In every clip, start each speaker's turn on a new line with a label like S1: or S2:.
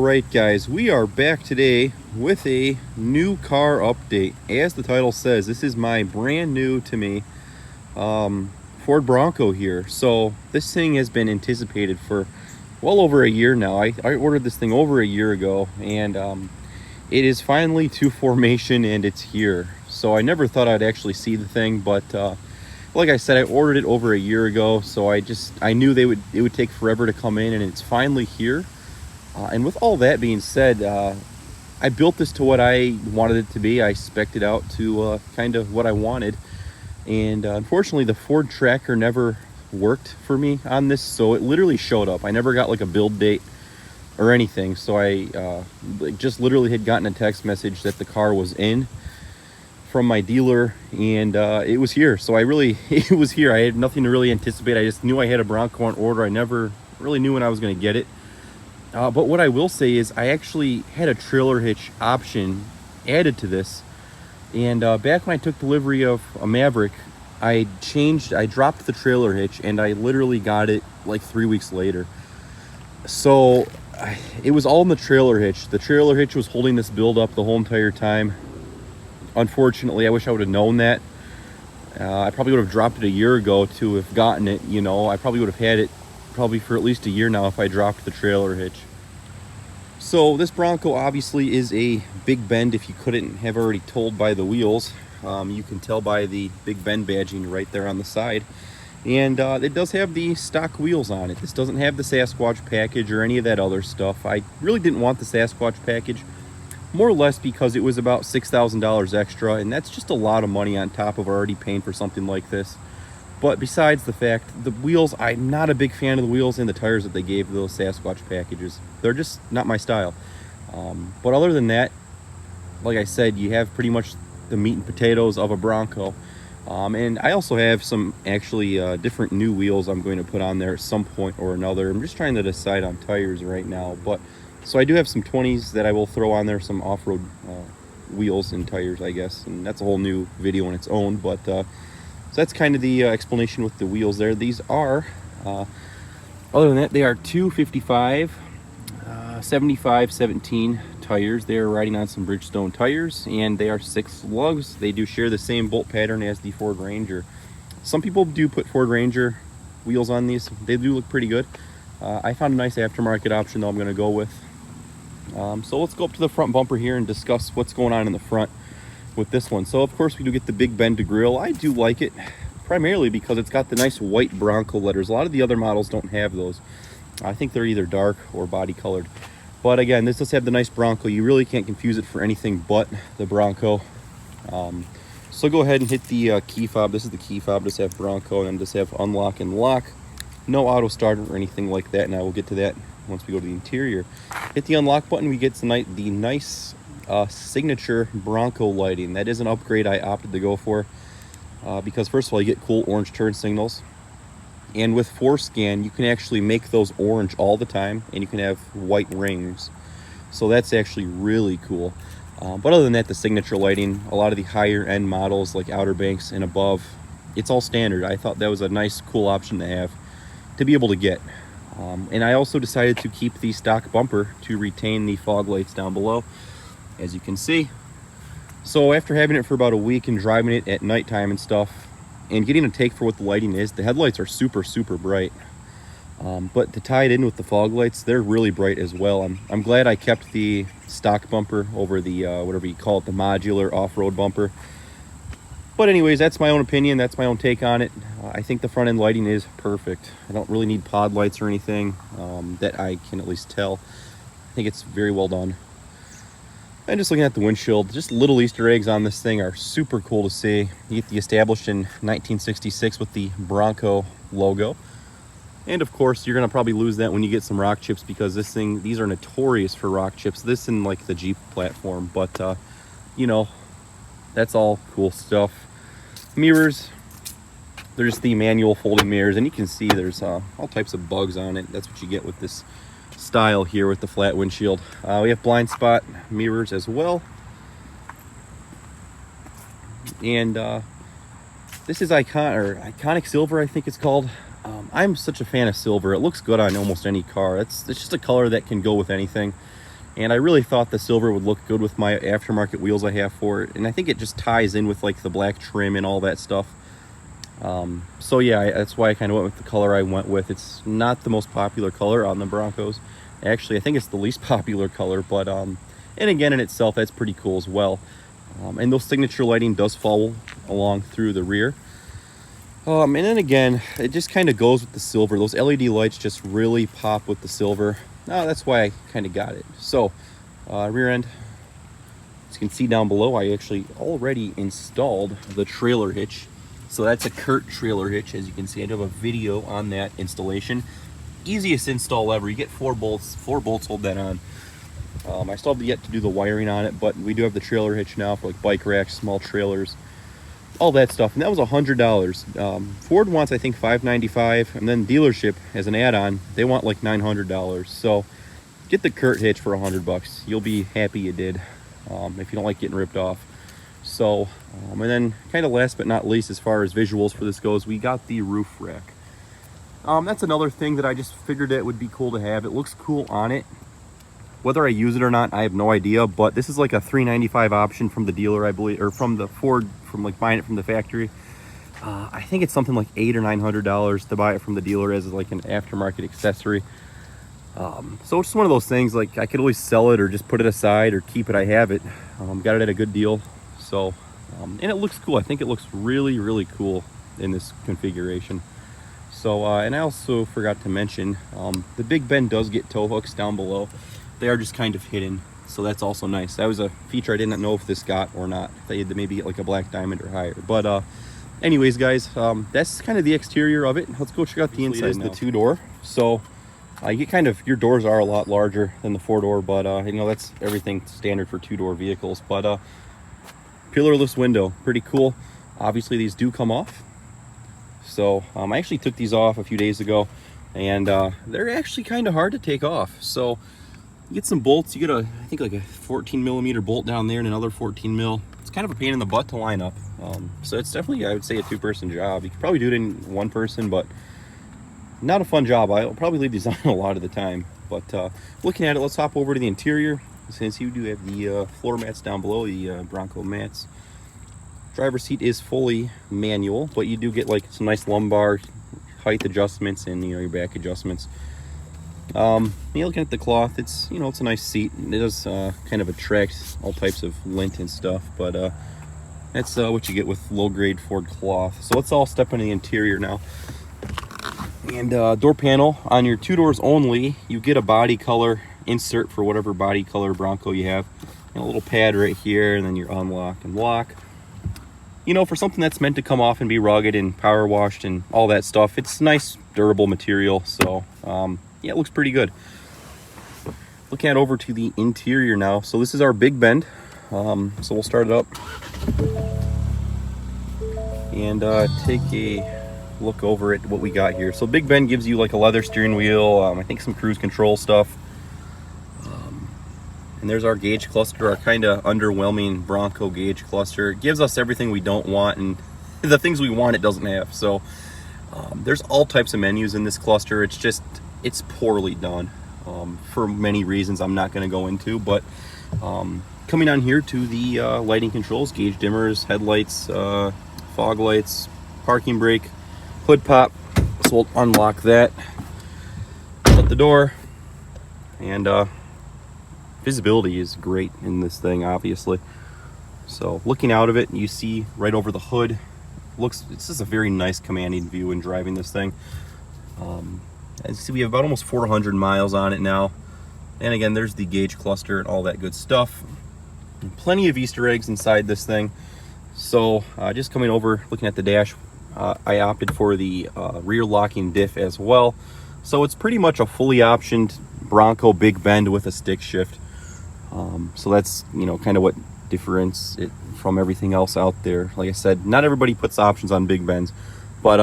S1: Alright guys, we are back today with a new car update. As the title says, this is my brand new to me Ford Bronco here. So this thing has been anticipated for well over a year now. I ordered this thing over a year ago, and it is finally to formation and it's here. So I never thought I'd actually see the thing, but like I said, I ordered it over a year ago, so I knew it would take forever to come in, and it's finally here. And with all that being said, I built this to what I wanted it to be. I spec'd it out to kind of what I wanted. And unfortunately, the Ford tracker never worked for me on this, so it literally showed up. I never got like a build date or anything. So I just literally had gotten a text message that the car was in from my dealer, and it was here. So it was here. I had nothing to really anticipate. I just knew I had a Bronco on order. I never really knew when I was going to get it. But what I will say is I actually had a trailer hitch option added to this. And back when I took delivery of a Maverick, I dropped the trailer hitch, and I literally got it like 3 weeks later. So it was all in the trailer hitch. The trailer hitch was holding this build up the whole entire time. Unfortunately, I wish I would have known that. I probably would have dropped it a year ago to have gotten it. You know, I probably would have had it probably for at least a year now if I dropped the trailer hitch. So this Bronco obviously is a big bend, if you couldn't have already told by the wheels. You can tell by the big bend badging right there on the side. And it does have the stock wheels on it. This doesn't have the Sasquatch package or any of that other stuff. I really didn't want the Sasquatch package, more or less because it was about $6,000 extra, and that's just a lot of money on top of already paying for something like this. But besides the fact, the wheels, I'm not a big fan of the wheels and the tires that they gave those Sasquatch packages. They're just not my style. But other than that, like I said, you have pretty much the meat and potatoes of a Bronco. And I also have some actually different new wheels I'm going to put on there at some point or another. I'm just trying to decide on tires right now. But so I do have some 20s that I will throw on there, some off-road wheels and tires, I guess. And that's a whole new video on its own. But so that's kind of the explanation with the wheels there. These are, other than that, they are 255, 75/17 tires. They are riding on some Bridgestone tires, and they are 6 lugs. They do share the same bolt pattern as the Ford Ranger. Some people do put Ford Ranger wheels on these. They do look pretty good. I found a nice aftermarket option though I'm going to go with. So let's go up to the front bumper here and discuss what's going on in the front with this one. So of course we do get the big bend to grill. I do like it primarily because it's got the nice white Bronco letters. A lot of the other models don't have those. I think they're either dark or body colored. But again, this does have the nice Bronco. You really can't confuse it for anything but the Bronco. So go ahead and hit the key fob. This is the key fob. Just have Bronco, and then just have unlock and lock. No auto starter or anything like that, and I will get to that once we go to the interior. Hit the unlock button. We get tonight the nice signature Bronco lighting. That is an upgrade I opted to go for because first of all, you get cool orange turn signals, and with forescan you can actually make those orange all the time, and you can have white rings, so that's actually really cool. But other than that, the signature lighting, a lot of the higher end models like Outer Banks and above, it's all standard. I thought that was a nice cool option to have to be able to get. And I also decided to keep the stock bumper to retain the fog lights down below, as you can see. So after having it for about a week and driving it at nighttime and stuff and getting a take for what the lighting is, the headlights are super bright. But to tie it in with the fog lights, they're really bright as well. I'm glad I kept the stock bumper over the whatever you call it, the modular off-road bumper. But anyways, that's my own opinion. That's my own take on it. I think the front end lighting is perfect. I don't really need pod lights or anything that I can at least tell. I think it's very well done. And just looking at the windshield, just little Easter eggs on this thing are super cool to see. You get the established in 1966 with the Bronco logo. And of course, you're gonna probably lose that when you get some rock chips, because these are notorious for rock chips. This in like the Jeep platform, but you know, that's all cool stuff. Mirrors, they're just the manual folding mirrors, and you can see there's all types of bugs on it. That's what you get with this style here with the flat windshield. We have blind spot mirrors as well, and this is iconic silver, I think it's called. I'm such a fan of silver. It looks good on almost any car. It's just a color that can go with anything. And I really thought the silver would look good with my aftermarket wheels I have for it. And I think it just ties in with like the black trim and all that stuff. So yeah, that's why I kind of went with the color I went with. It's not the most popular color on the Broncos. Actually, I think it's the least popular color, but and again, in itself, that's pretty cool as well. And those signature lighting does follow along through the rear. And then again, it just kind of goes with the silver. Those LED lights just really pop with the silver. That's why I kind of got it. So, rear end, as you can see down below, I actually already installed the trailer hitch. So that's a Curt trailer hitch. As you can see, I do have a video on that installation. Easiest install ever. You get 4 bolts hold that on. I still have yet to do the wiring on it, but we do have the trailer hitch now for like bike racks, small trailers, all that stuff. And that was $100. Ford wants, I think, $595, and then dealership as an add-on, they want like $900. So get the Curt hitch for $100. You'll be happy you did, if you don't like getting ripped off. So, and then kind of last but not least, as far as visuals for this goes, we got the roof rack. That's another thing that I just figured it would be cool to have. It looks cool on it. Whether I use it or not, I have no idea, but this is like a $395 option from the dealer, I believe, or from the Ford, from like buying it from the factory. I think it's something like $800 or $900 to buy it from the dealer as like an aftermarket accessory. So it's just one of those things, like I could always sell it or just put it aside or keep it. I have it. Got it at a good deal. So, and it looks cool. I think it looks really, really cool in this configuration. So, and I also forgot to mention, the Big Ben does get tow hooks down below. They are just kind of hidden, so that's also nice. That was a feature I didn't know if this got or not. They had to maybe get like a black diamond or higher. But anyways, guys, that's kind of the exterior of it. Let's go check out the inside. It is the 2-door, so you get kind of, your doors are a lot larger than the 4-door, but you know, that's everything standard for 2-door vehicles. But pillarless window, pretty cool. Obviously, these do come off. So I actually took these off a few days ago, and they're actually kind of hard to take off. So you get some bolts. You get I think like a 14mm bolt down there and another 14mm. It's kind of a pain in the butt to line up. So it's definitely, I would say, a 2-person job. You could probably do it in 1 person, but not a fun job. I'll probably leave these on a lot of the time. But looking at it, let's hop over to the interior. Since you do have the floor mats down below, the Bronco mats. Driver's seat is fully manual, but you do get like some nice lumbar height adjustments and, you know, your back adjustments. You're looking at the cloth. It's, you know, it's a nice seat. It does kind of attract all types of lint and stuff, but that's what you get with low-grade Ford cloth. So let's all step into the interior now. And door panel on your 2 doors only, you get a body color insert for whatever body color Bronco you have. And a little pad right here, and then your unlock and lock. You know, for something that's meant to come off and be rugged and power washed and all that stuff, it's nice, durable material. So, yeah, it looks pretty good. Looking at over to the interior now. So this is our Big Bend. So we'll start it up and take a look over at what we got here. So Big Ben gives you like a leather steering wheel, I think some cruise control stuff. And there's our gauge cluster, our kind of underwhelming Bronco gauge cluster. It gives us everything we don't want, and the things we want it doesn't have. So there's all types of menus in this cluster. It's just, it's poorly done for many reasons I'm not going to go into. But coming on here to the lighting controls, gauge dimmers, headlights, fog lights, parking brake, hood pop. So we'll unlock that, shut the door, and visibility is great in this thing, obviously. So looking out of it, you see right over the hood. This is a very nice commanding view in driving this thing. As you see, we have about almost 400 miles on it now. And again, there's the gauge cluster and all that good stuff. And plenty of Easter eggs inside this thing. So just coming over, looking at the dash, I opted for the rear locking diff as well. So it's pretty much a fully optioned Bronco Big Bend with a stick shift. So that's, you know, kind of what differentiates it from everything else out there. Like I said, not everybody puts options on Big Bends, but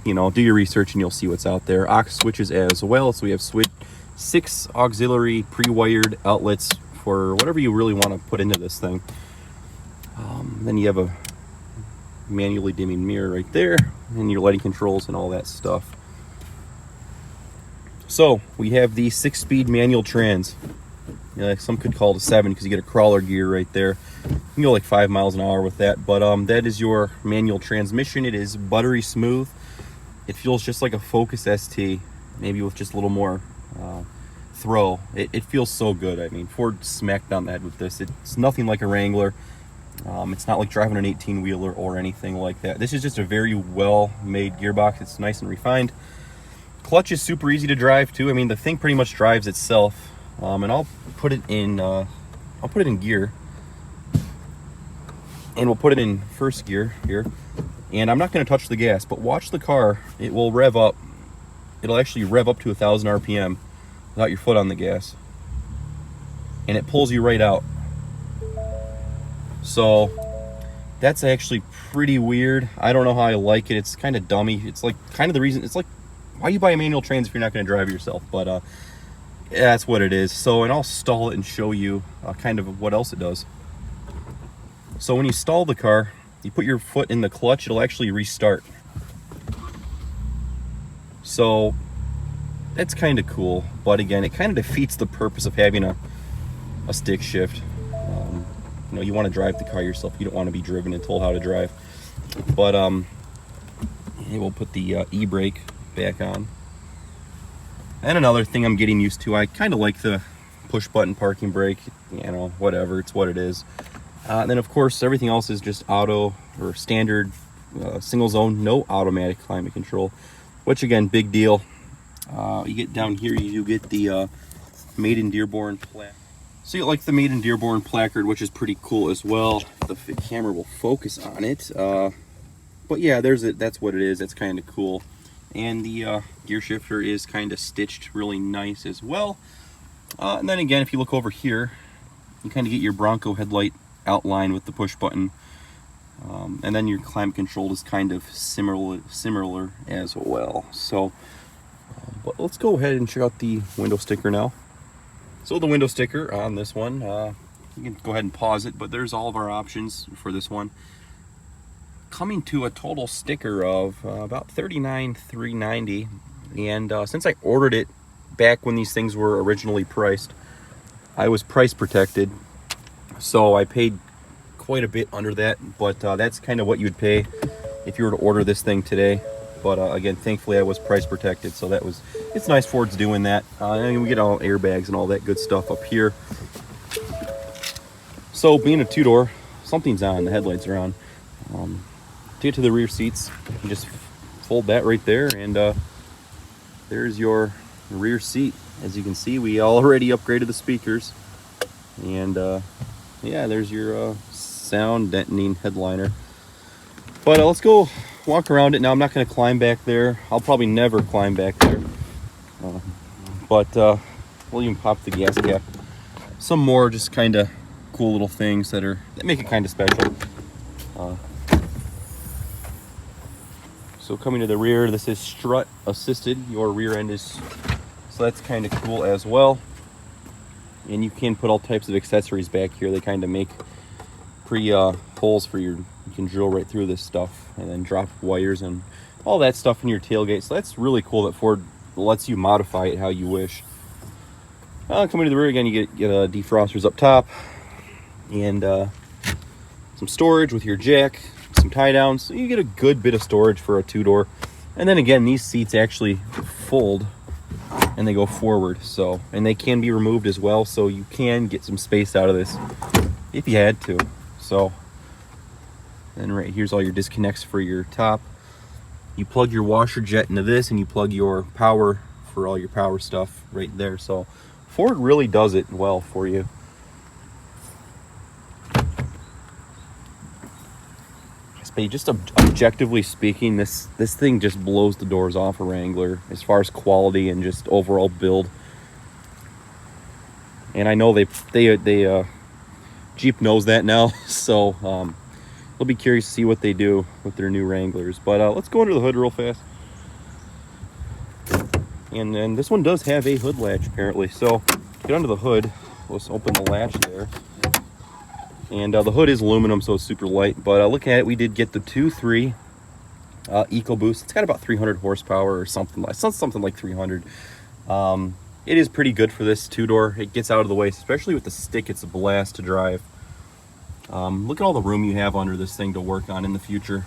S1: you know, do your research and you'll see what's out there. Aux switches as well. So we have 6 auxiliary pre-wired outlets for whatever you really want to put into this thing. Then you have a manually dimming mirror right there, and your lighting controls and all that stuff. So we have the 6-speed manual trans. Yeah, some could call it a 7 because you get a crawler gear right there. You can go like 5 miles an hour with that. But that is your manual transmission. It is buttery smooth. It feels just like a Focus ST, maybe with just a little more throw. It feels so good. I mean, Ford smacked on the head with this. It's nothing like a Wrangler. It's not like driving an 18-wheeler or anything like that. This is just a very well-made gearbox. It's nice and refined. Clutch is super easy to drive too. I mean, the thing pretty much drives itself. And I'll put it in gear, and we'll put it in first gear here. And I'm not going to touch the gas, but watch the car. It will rev up. It'll actually rev up to 1,000 RPM without your foot on the gas, and it pulls you right out. So that's actually pretty weird. I don't know how I like it. It's kind of dummy. It's like kind of the reason. It's like, why you buy a manual trans if you're not going to drive it yourself? But yeah, that's what it is. So, and I'll stall it and show you kind of what else it does. So when you stall the car, you put your foot in the clutch, it'll actually restart. So that's kind of cool, but again, it kind of defeats the purpose of having a stick shift. You know, you want to drive the car yourself. You don't want to be driven and told how to drive. But we'll put the e-brake back on. And another thing I'm getting used to, I kind of like the push button parking brake. You know, whatever, it's what it is. And then of course everything else is just auto or standard single zone, no automatic climate control, which again, big deal. You get down here, you do get the Made in Dearborn placard. So you get like the Made in Dearborn placard, which is pretty cool as well. The camera will focus on it, but yeah, that's what it is. That's kind of cool. And the gear shifter is kind of stitched really nice as well. And then again, if you look over here, you kind of get your Bronco headlight outline with the push button, and then your climate control is kind of similar as well. So but let's go ahead and check out the window sticker now. So the window sticker on this one, you can go ahead and pause it, but there's all of our options for this one, coming to a total sticker of about $39,390. And since I ordered it back when these things were originally priced, I was price protected, so I paid quite a bit under that, but that's kind of what you'd pay if you were to order this thing today. But again, thankfully I was price protected, so it's nice Ford's doing that. And we get all airbags and all that good stuff up here. So being a two-door, something's on, the headlights are on. To get to the rear seats, you just fold that right there, and there's your rear seat. As you can see, we already upgraded the speakers, and yeah, there's your sound deadening headliner. But let's go walk around it now. I'm not going to climb back there. I'll probably never climb back there. But we'll even pop the gas cap. Some more just kind of cool little things that make it kind of special. So coming to the rear, this is strut assisted. Your rear end is, so that's kind of cool as well. And you can put all types of accessories back here. They kind of make holes for you can drill right through this stuff, and then drop wires and all that stuff in your tailgate. So that's really cool that Ford lets you modify it how you wish. Coming to the rear again, you get defrosters up top, and some storage with your jack, some tie downs. So you get a good bit of storage for a two-door. And then again, these seats actually fold and they go forward, so, and they can be removed as well, so you can get some space out of this if you had to. So then right here's all your disconnects for your top. You plug your washer jet into this, and you plug your power for all your power stuff right there. So Ford really does it well for you. But just objectively speaking, this thing just blows the doors off a Wrangler as far as quality and just overall build. And I know they Jeep knows that now, so we'll be curious to see what they do with their new Wranglers. But let's go under the hood real fast. And then this one does have a hood latch apparently. So get under the hood. Let's open the latch there. And the hood is aluminum, so it's super light. But look at it, we did get the 2.3 EcoBoost. It's got about 300 horsepower or something like 300. it is pretty good for this two-door. It gets out of the way, especially with the stick. It's a blast to drive. Look at all the room you have under this thing to work on in the future.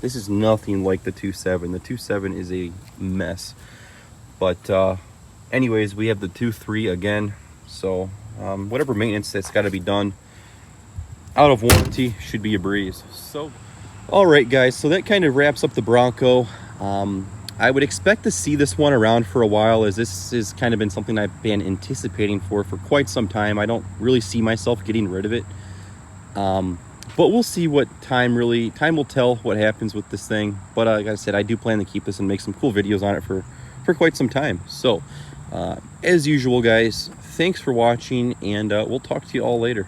S1: This is nothing like the 2.7. The 2.7 is a mess. But anyways, we have the 2.3 again. So whatever maintenance that's got to be done out of warranty should be a breeze. So, all right, guys. So that kind of wraps up the Bronco. I would expect to see this one around for a while, as this has kind of been something I've been anticipating for quite some time. I don't really see myself getting rid of it. But we'll see what time will tell what happens with this thing. But like I said, I do plan to keep this and make some cool videos on it for quite some time. So as usual, guys, thanks for watching, and we'll talk to you all later.